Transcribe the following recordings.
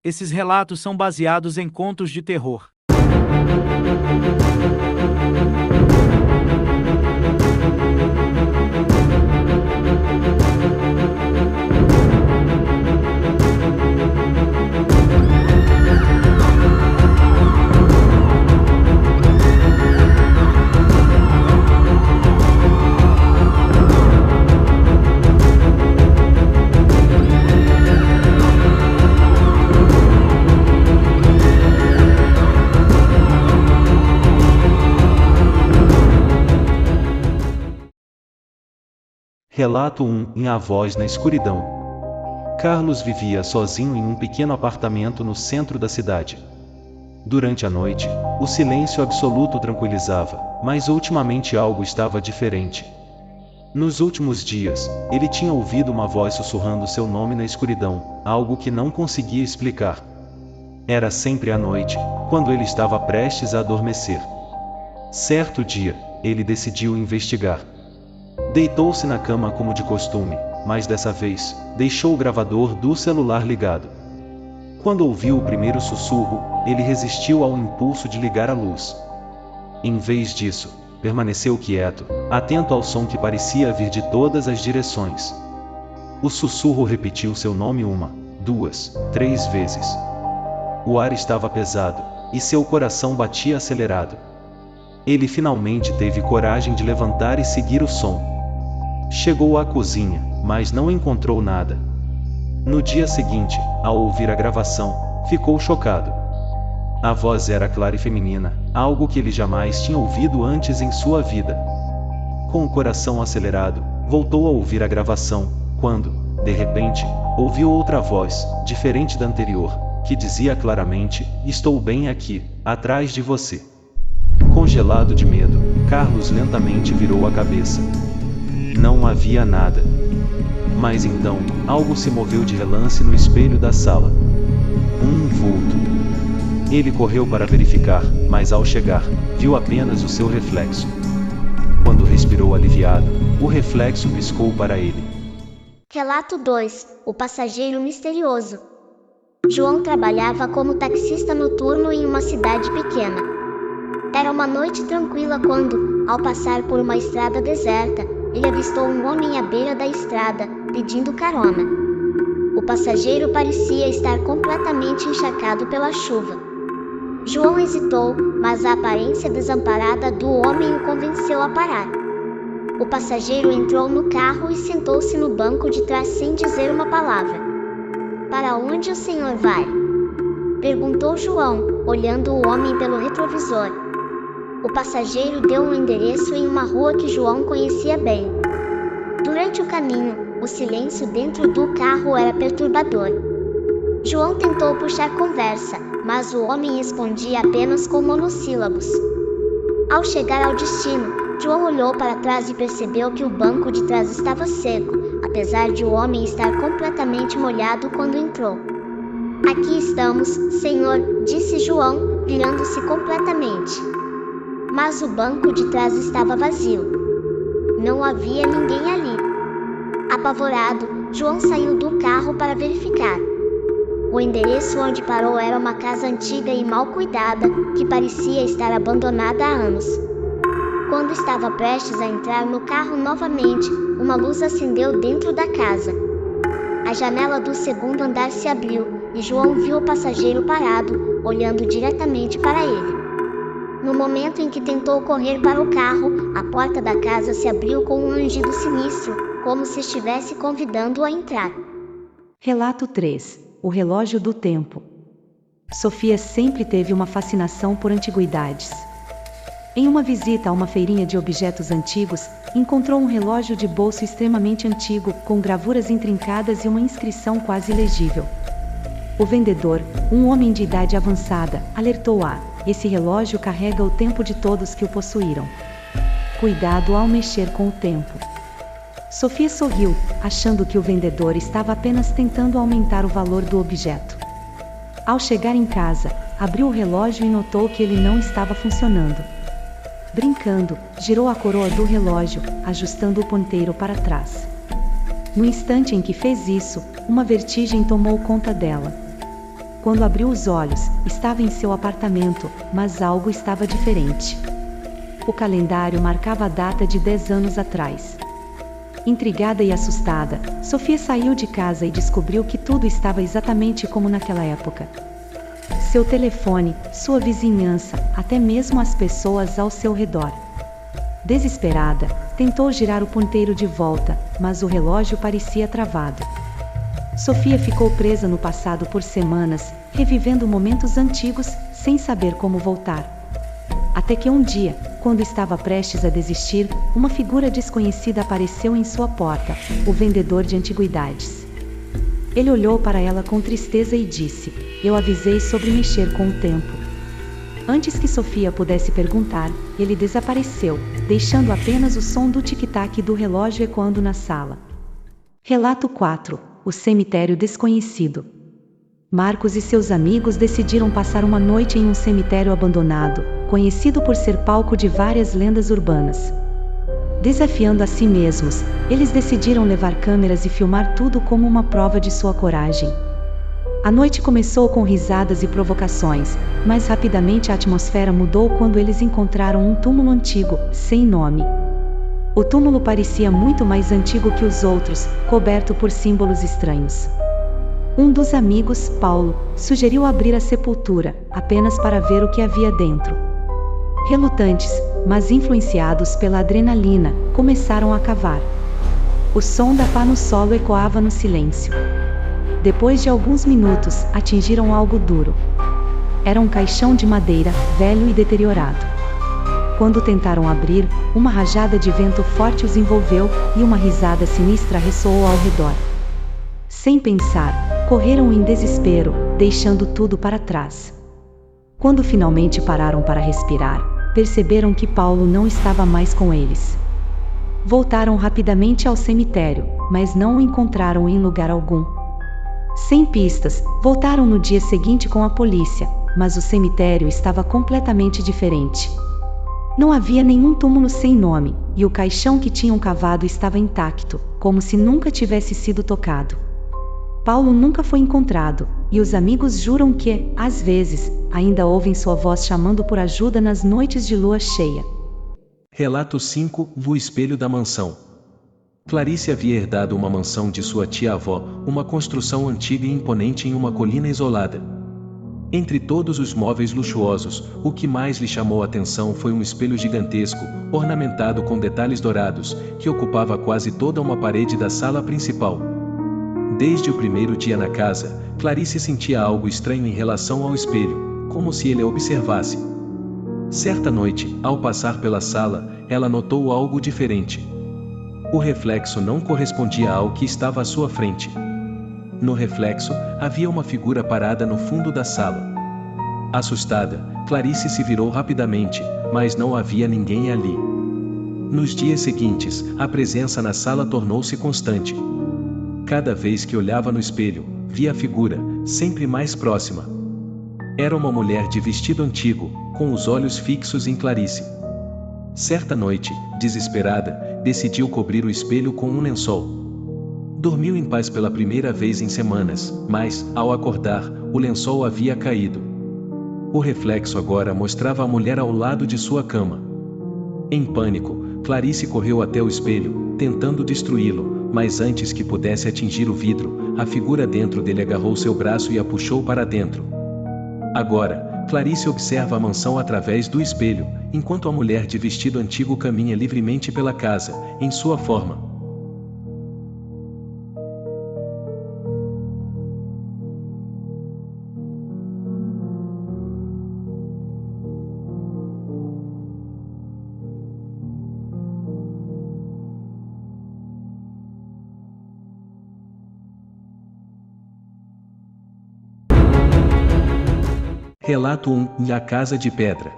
Esses relatos são baseados em contos de terror. Relato 1. Em A Voz na Escuridão. Carlos vivia sozinho em um pequeno apartamento no centro da cidade. Durante a noite, o silêncio absoluto o tranquilizava, mas ultimamente algo estava diferente. Nos últimos dias, ele tinha ouvido uma voz sussurrando seu nome na escuridão, algo que não conseguia explicar. Era sempre à noite, quando ele estava prestes a adormecer. Certo dia, ele decidiu investigar. Deitou-se na cama como de costume, mas dessa vez, deixou o gravador do celular ligado. Quando ouviu o primeiro sussurro, ele resistiu ao impulso de ligar a luz. Em vez disso, permaneceu quieto, atento ao som que parecia vir de todas as direções. O sussurro repetiu seu nome 1, 2, 3 vezes. O ar estava pesado, e seu coração batia acelerado. Ele finalmente teve coragem de levantar e seguir o som. Chegou à cozinha, mas não encontrou nada. No dia seguinte, ao ouvir a gravação, ficou chocado. A voz era clara e feminina, algo que ele jamais tinha ouvido antes em sua vida. Com o coração acelerado, voltou a ouvir a gravação, quando, de repente, ouviu outra voz, diferente da anterior, que dizia claramente: "Estou bem aqui, atrás de você." Congelado de medo, Carlos lentamente virou a cabeça. Não havia nada. Mas então, algo se moveu de relance no espelho da sala. Um vulto. Ele correu para verificar, mas ao chegar, viu apenas o seu reflexo. Quando respirou aliviado, o reflexo piscou para ele. Relato 2. O passageiro misterioso. João trabalhava como taxista noturno em uma cidade pequena. Era uma noite tranquila quando, ao passar por uma estrada deserta, ele avistou um homem à beira da estrada, pedindo carona. O passageiro parecia estar completamente encharcado pela chuva. João hesitou, mas a aparência desamparada do homem o convenceu a parar. O passageiro entrou no carro e sentou-se no banco de trás sem dizer uma palavra. "Para onde o senhor vai?" perguntou João, olhando o homem pelo retrovisor. O passageiro deu um endereço em uma rua que João conhecia bem. Durante o caminho, o silêncio dentro do carro era perturbador. João tentou puxar conversa, mas o homem respondia apenas com monossílabos. Ao chegar ao destino, João olhou para trás e percebeu que o banco de trás estava seco, apesar de o homem estar completamente molhado quando entrou. "Aqui estamos, senhor", disse João, virando-se completamente. Mas o banco de trás estava vazio. Não havia ninguém ali. Apavorado, João saiu do carro para verificar. O endereço onde parou era uma casa antiga e mal cuidada, que parecia estar abandonada há anos. Quando estava prestes a entrar no carro novamente, uma luz acendeu dentro da casa. A janela do segundo andar se abriu, e João viu o passageiro parado, olhando diretamente para ele. No momento em que tentou correr para o carro, a porta da casa se abriu com um rangido sinistro, como se estivesse convidando-o a entrar. Relato 3. O relógio do tempo. Sofia sempre teve uma fascinação por antiguidades. Em uma visita a uma feirinha de objetos antigos, encontrou um relógio de bolso extremamente antigo, com gravuras intrincadas e uma inscrição quase ilegível. O vendedor, um homem de idade avançada, alertou-a: "Esse relógio carrega o tempo de todos que o possuíram. Cuidado ao mexer com o tempo." Sofia sorriu, achando que o vendedor estava apenas tentando aumentar o valor do objeto. Ao chegar em casa, abriu o relógio e notou que ele não estava funcionando. Brincando, girou a coroa do relógio, ajustando o ponteiro para trás. No instante em que fez isso, uma vertigem tomou conta dela. Quando abriu os olhos, estava em seu apartamento, mas algo estava diferente. O calendário marcava a data de 10 anos atrás. Intrigada e assustada, Sofia saiu de casa e descobriu que tudo estava exatamente como naquela época. Seu telefone, sua vizinhança, até mesmo as pessoas ao seu redor. Desesperada, tentou girar o ponteiro de volta, mas o relógio parecia travado. Sofia ficou presa no passado por semanas, revivendo momentos antigos, sem saber como voltar. Até que um dia, quando estava prestes a desistir, uma figura desconhecida apareceu em sua porta, o vendedor de antiguidades. Ele olhou para ela com tristeza e disse: "Eu avisei sobre mexer com o tempo." Antes que Sofia pudesse perguntar, ele desapareceu, deixando apenas o som do tic-tac do relógio ecoando na sala. Relato 4: O cemitério desconhecido. Marcos e seus amigos decidiram passar uma noite em um cemitério abandonado, conhecido por ser palco de várias lendas urbanas. Desafiando a si mesmos, eles decidiram levar câmeras e filmar tudo como uma prova de sua coragem. A noite começou com risadas e provocações, mas rapidamente a atmosfera mudou quando eles encontraram um túmulo antigo, sem nome. O túmulo parecia muito mais antigo que os outros, coberto por símbolos estranhos. Um dos amigos, Paulo, sugeriu abrir a sepultura, apenas para ver o que havia dentro. Relutantes, mas influenciados pela adrenalina, começaram a cavar. O som da pá no solo ecoava no silêncio. Depois de alguns minutos, atingiram algo duro. Era um caixão de madeira, velho e deteriorado. Quando tentaram abrir, uma rajada de vento forte os envolveu, e uma risada sinistra ressoou ao redor. Sem pensar, correram em desespero, deixando tudo para trás. Quando finalmente pararam para respirar, perceberam que Paulo não estava mais com eles. Voltaram rapidamente ao cemitério, mas não o encontraram em lugar algum. Sem pistas, voltaram no dia seguinte com a polícia, mas o cemitério estava completamente diferente. Não havia nenhum túmulo sem nome, e o caixão que tinham cavado estava intacto, como se nunca tivesse sido tocado. Paulo nunca foi encontrado, e os amigos juram que, às vezes, ainda ouvem sua voz chamando por ajuda nas noites de lua cheia. Relato 5: O espelho da mansão. Clarice havia herdado uma mansão de sua tia-avó, uma construção antiga e imponente em uma colina isolada. Entre todos os móveis luxuosos, o que mais lhe chamou a atenção foi um espelho gigantesco, ornamentado com detalhes dourados, que ocupava quase toda uma parede da sala principal. Desde o primeiro dia na casa, Clarice sentia algo estranho em relação ao espelho, como se ele a observasse. Certa noite, ao passar pela sala, ela notou algo diferente. O reflexo não correspondia ao que estava à sua frente. No reflexo, havia uma figura parada no fundo da sala. Assustada, Clarice se virou rapidamente, mas não havia ninguém ali. Nos dias seguintes, a presença na sala tornou-se constante. Cada vez que olhava no espelho, via a figura, sempre mais próxima. Era uma mulher de vestido antigo, com os olhos fixos em Clarice. Certa noite, desesperada, decidiu cobrir o espelho com um lençol. Dormiu em paz pela primeira vez em semanas, mas, ao acordar, o lençol havia caído. O reflexo agora mostrava a mulher ao lado de sua cama. Em pânico, Clarice correu até o espelho, tentando destruí-lo, mas antes que pudesse atingir o vidro, a figura dentro dele agarrou seu braço e a puxou para dentro. Agora, Clarice observa a mansão através do espelho, enquanto a mulher de vestido antigo caminha livremente pela casa, em sua forma. Relato 1: A Casa de Pedra.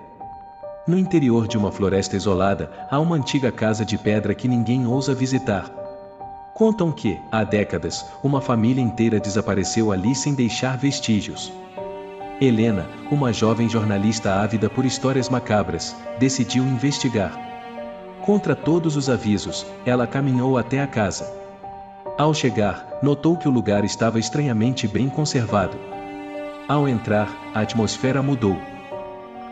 No interior de uma floresta isolada, há uma antiga casa de pedra que ninguém ousa visitar. Contam que, há décadas, uma família inteira desapareceu ali sem deixar vestígios. Helena, uma jovem jornalista ávida por histórias macabras, decidiu investigar. Contra todos os avisos, ela caminhou até a casa. Ao chegar, notou que o lugar estava estranhamente bem conservado. Ao entrar, a atmosfera mudou.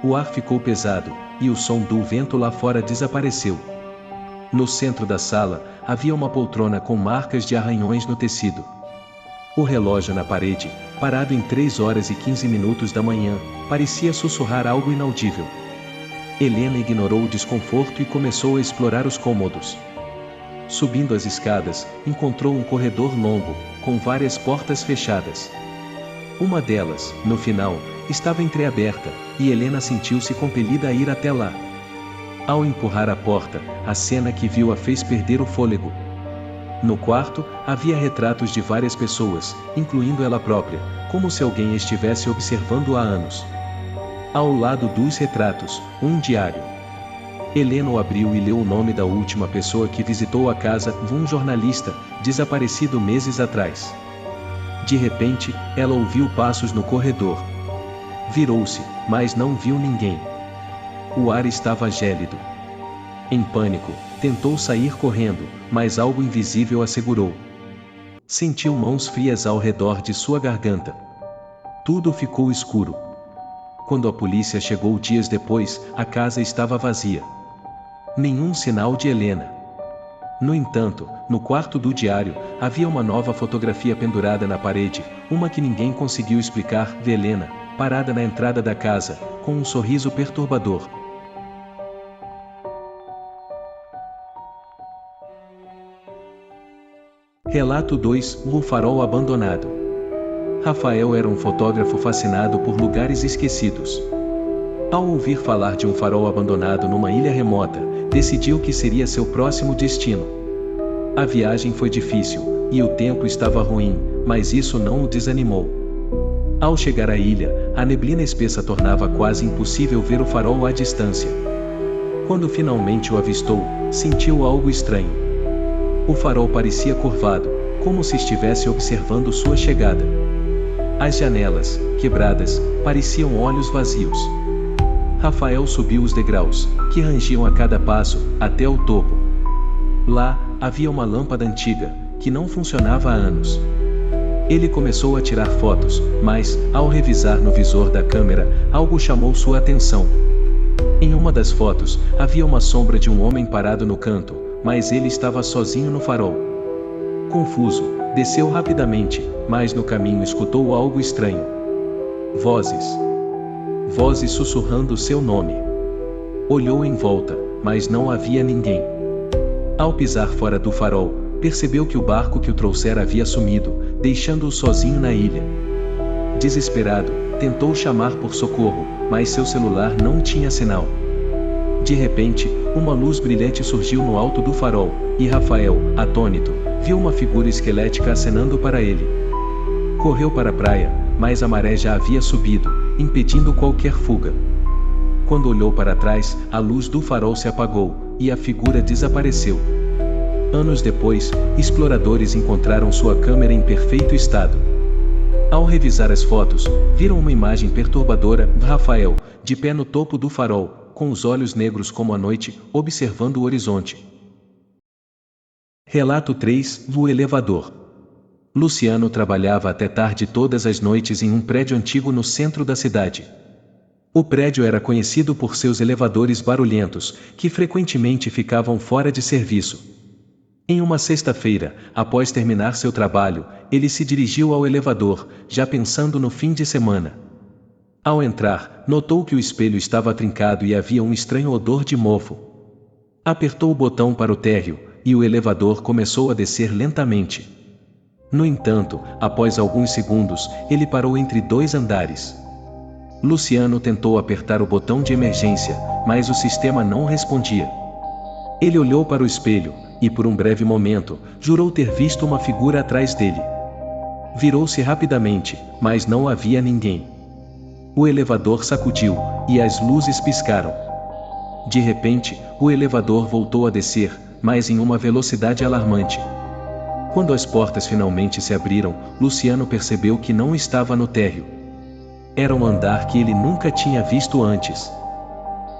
O ar ficou pesado, e o som do vento lá fora desapareceu. No centro da sala, havia uma poltrona com marcas de arranhões no tecido. O relógio na parede, parado em 3 horas e 15 minutos da manhã, parecia sussurrar algo inaudível. Helena ignorou o desconforto e começou a explorar os cômodos. Subindo as escadas, encontrou um corredor longo, com várias portas fechadas. Uma delas, no final, estava entreaberta, e Helena sentiu-se compelida a ir até lá. Ao empurrar a porta, a cena que viu a fez perder o fôlego. No quarto, havia retratos de várias pessoas, incluindo ela própria, como se alguém estivesse observando há anos. Ao lado dos retratos, um diário. Helena o abriu e leu o nome da última pessoa que visitou a casa, um jornalista, desaparecido meses atrás. De repente, ela ouviu passos no corredor. Virou-se, mas não viu ninguém. O ar estava gélido. Em pânico, tentou sair correndo, mas algo invisível a segurou. Sentiu mãos frias ao redor de sua garganta. Tudo ficou escuro. Quando a polícia chegou dias depois, a casa estava vazia. Nenhum sinal de Helena. No entanto, no quarto do diário, havia uma nova fotografia pendurada na parede, uma que ninguém conseguiu explicar, de Helena, parada na entrada da casa, com um sorriso perturbador. Relato 2: O farol abandonado. Rafael era um fotógrafo fascinado por lugares esquecidos. Ao ouvir falar de um farol abandonado numa ilha remota, decidiu que seria seu próximo destino. A viagem foi difícil, e o tempo estava ruim, mas isso não o desanimou. Ao chegar à ilha, a neblina espessa tornava quase impossível ver o farol à distância. Quando finalmente o avistou, sentiu algo estranho. O farol parecia curvado, como se estivesse observando sua chegada. As janelas, quebradas, pareciam olhos vazios. Rafael subiu os degraus, que rangiam a cada passo, até o topo. Lá, havia uma lâmpada antiga, que não funcionava há anos. Ele começou a tirar fotos, mas, ao revisar no visor da câmera, algo chamou sua atenção. Em uma das fotos, havia uma sombra de um homem parado no canto, mas ele estava sozinho no farol. Confuso, desceu rapidamente, mas no caminho escutou algo estranho. Vozes sussurrando seu nome. Olhou em volta, mas não havia ninguém. Ao pisar fora do farol, percebeu que o barco que o trouxera havia sumido, deixando-o sozinho na ilha. Desesperado, tentou chamar por socorro, mas seu celular não tinha sinal. De repente, uma luz brilhante surgiu no alto do farol, e Rafael, atônito, viu uma figura esquelética acenando para ele. Correu para a praia, mas a maré já havia subido, impedindo qualquer fuga. Quando olhou para trás, a luz do farol se apagou, e a figura desapareceu. Anos depois, exploradores encontraram sua câmera em perfeito estado. Ao revisar as fotos, viram uma imagem perturbadora de Rafael, de pé no topo do farol, com os olhos negros como a noite, observando o horizonte. Relato 3: O elevador. Luciano trabalhava até tarde todas as noites em um prédio antigo no centro da cidade. O prédio era conhecido por seus elevadores barulhentos, que frequentemente ficavam fora de serviço. Em uma sexta-feira, após terminar seu trabalho, ele se dirigiu ao elevador, já pensando no fim de semana. Ao entrar, notou que o espelho estava trincado e havia um estranho odor de mofo. Apertou o botão para o térreo, e o elevador começou a descer lentamente. No entanto, após alguns segundos, ele parou entre 2 andares. Luciano tentou apertar o botão de emergência, mas o sistema não respondia. Ele olhou para o espelho, e por um breve momento, jurou ter visto uma figura atrás dele. Virou-se rapidamente, mas não havia ninguém. O elevador sacudiu, e as luzes piscaram. De repente, o elevador voltou a descer, mas em uma velocidade alarmante. Quando as portas finalmente se abriram, Luciano percebeu que não estava no térreo. Era um andar que ele nunca tinha visto antes.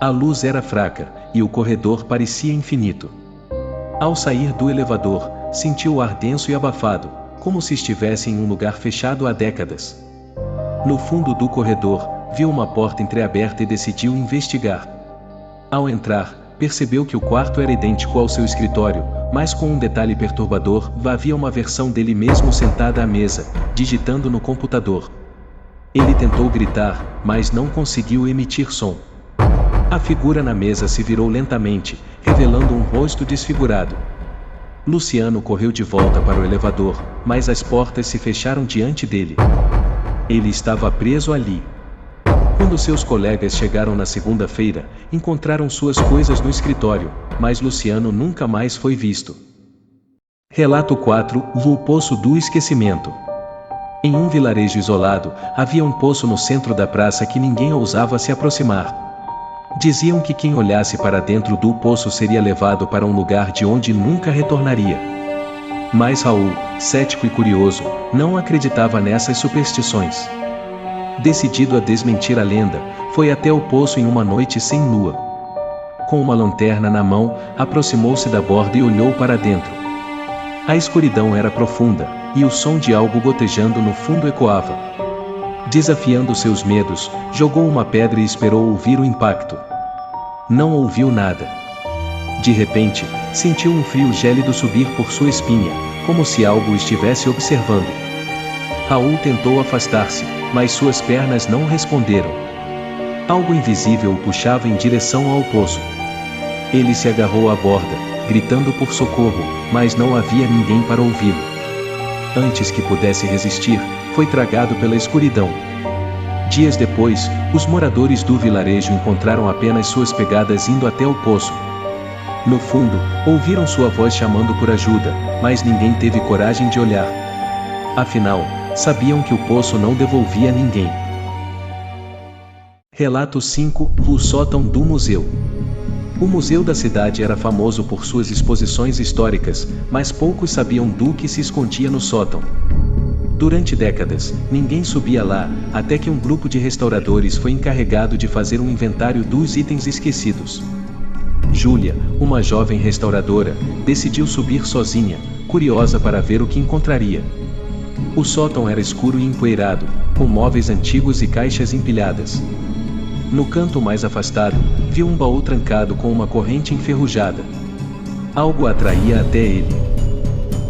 A luz era fraca, e o corredor parecia infinito. Ao sair do elevador, sentiu o ar denso e abafado, como se estivesse em um lugar fechado há décadas. No fundo do corredor, viu uma porta entreaberta e decidiu investigar. Ao entrar, percebeu que o quarto era idêntico ao seu escritório, mas com um detalhe perturbador: havia uma versão dele mesmo sentada à mesa, digitando no computador. Ele tentou gritar, mas não conseguiu emitir som. A figura na mesa se virou lentamente, revelando um rosto desfigurado. Luciano correu de volta para o elevador, mas as portas se fecharam diante dele. Ele estava preso ali. Quando seus colegas chegaram na segunda-feira, encontraram suas coisas no escritório, mas Luciano nunca mais foi visto. Relato 4: O Poço do Esquecimento. Em um vilarejo isolado, havia um poço no centro da praça que ninguém ousava se aproximar. Diziam que quem olhasse para dentro do poço seria levado para um lugar de onde nunca retornaria. Mas Raul, cético e curioso, não acreditava nessas superstições. Decidido a desmentir a lenda, foi até o poço em uma noite sem lua. Com uma lanterna na mão, aproximou-se da borda e olhou para dentro. A escuridão era profunda, e o som de algo gotejando no fundo ecoava. Desafiando seus medos, jogou uma pedra e esperou ouvir o impacto. Não ouviu nada. De repente, sentiu um frio gélido subir por sua espinha, como se algo o estivesse observando. Raul tentou afastar-se, mas suas pernas não responderam. Algo invisível o puxava em direção ao poço. Ele se agarrou à borda, gritando por socorro, mas não havia ninguém para ouvi-lo. Antes que pudesse resistir, foi tragado pela escuridão. Dias depois, os moradores do vilarejo encontraram apenas suas pegadas indo até o poço. No fundo, ouviram sua voz chamando por ajuda, mas ninguém teve coragem de olhar. Afinal, sabiam que o poço não devolvia ninguém. Relato 5: O sótão do museu. O museu da cidade era famoso por suas exposições históricas, mas poucos sabiam do que se escondia no sótão. Durante décadas, ninguém subia lá, até que um grupo de restauradores foi encarregado de fazer um inventário dos itens esquecidos. Júlia, uma jovem restauradora, decidiu subir sozinha, curiosa para ver o que encontraria. O sótão era escuro e empoeirado, com móveis antigos e caixas empilhadas. No canto mais afastado, viu um baú trancado com uma corrente enferrujada. Algo a atraía até ele.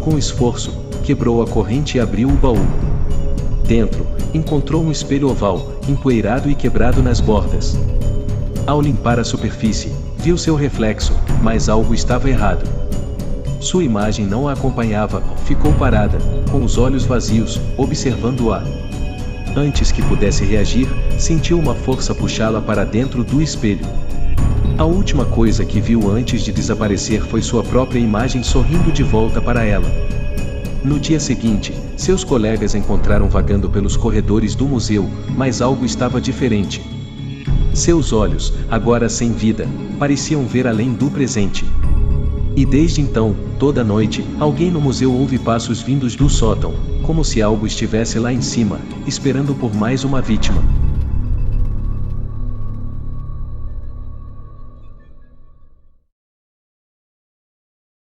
Com esforço, quebrou a corrente e abriu o baú. Dentro, encontrou um espelho oval, empoeirado e quebrado nas bordas. Ao limpar a superfície, viu seu reflexo, mas algo estava errado. Sua imagem não a acompanhava, ficou parada, com os olhos vazios, observando-a. Antes que pudesse reagir, sentiu uma força puxá-la para dentro do espelho. A última coisa que viu antes de desaparecer foi sua própria imagem sorrindo de volta para ela. No dia seguinte, seus colegas encontraram vagando pelos corredores do museu, mas algo estava diferente. Seus olhos, agora sem vida, pareciam ver além do presente. E desde então, toda noite, alguém no museu ouve passos vindos do sótão, como se algo estivesse lá em cima, esperando por mais uma vítima.